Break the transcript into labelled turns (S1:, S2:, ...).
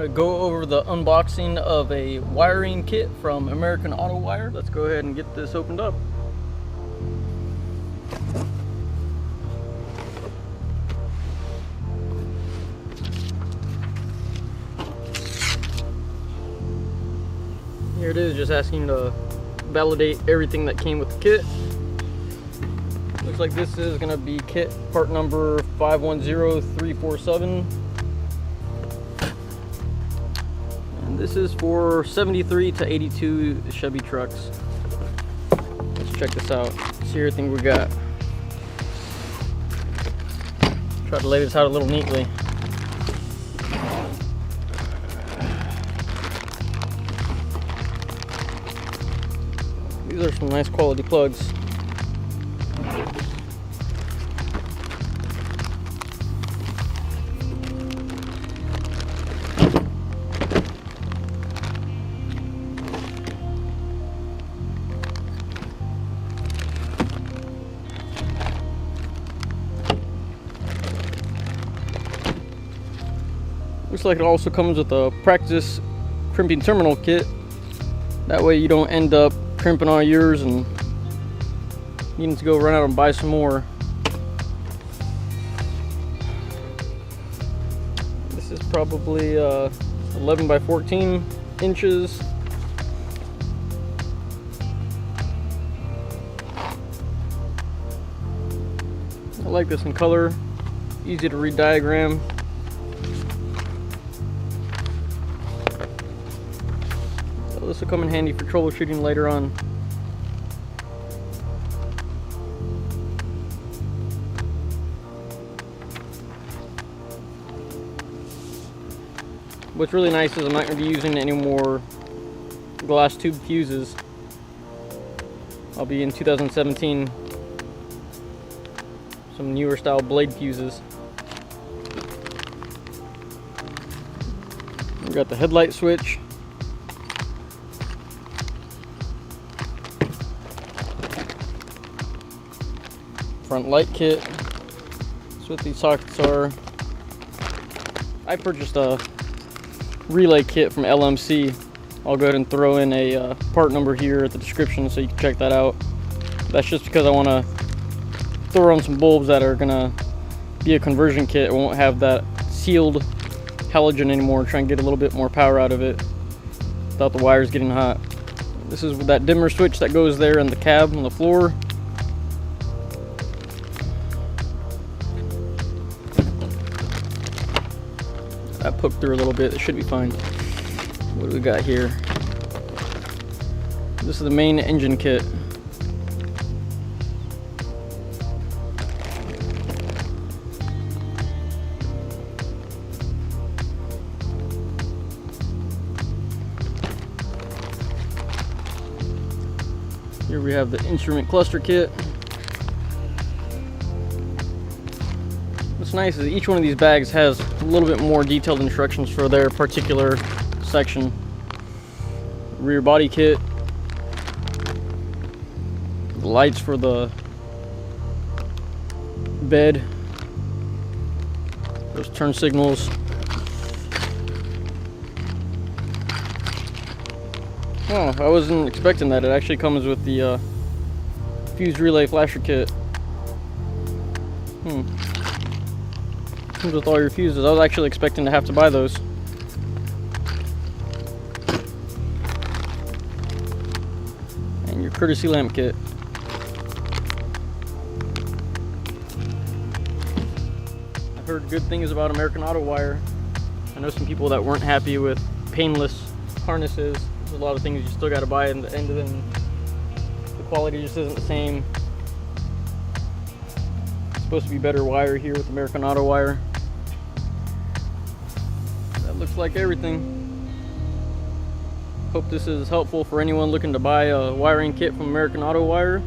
S1: going to go over the unboxing of a wiring kit from American Autowire. Let's go ahead and get this opened up. Here it is, just asking you to validate everything that came with the kit. Looks like this is going to be kit part number 510347. And this is for 73 to 82 Chevy trucks. Let's check this out. See everything we got. Try to lay this out a little neatly. These are some nice quality plugs. Looks like it also comes with a practice crimping terminal kit. That way you don't end up crimping all yours and needing to go run out and buy some more. This is probably 11 by 14 inches. I like this in color, easy to read diagram. This will come in handy for troubleshooting later on. What's really nice is I'm not going to be using any more glass tube fuses. I'll be in 2017 some newer style blade fuses. We got the headlight switch. Front light kit. That's what these sockets are. I purchased a relay kit from LMC. I'll go ahead and throw in a part number here at the description so you can check that out. That's just because I want to throw on some bulbs that are gonna be a conversion kit. It won't have that sealed halogen anymore. Try and get a little bit more power out of it without the wires getting hot. This is that dimmer switch that goes there in the cab on the floor. That poked through a little bit. It should be fine. What do we got here? This is the main engine kit. Here we have the instrument cluster kit. What's nice is each one of these bags has a little bit more detailed instructions for their particular section. Rear body kit, the lights for the bed, those turn signals. Oh, I wasn't expecting that. It actually comes with the fuse relay flasher kit. Comes with all your fuses. I was actually expecting to have to buy those. And your courtesy lamp kit. I've heard good things about American Autowire. I know some people that weren't happy with painless harnesses. There's a lot of things you still got to buy in the end of them. The quality just isn't the same. It's supposed to be better wire here with American Autowire. That looks like everything. Hope this is helpful for anyone looking to buy a wiring kit from American Autowire.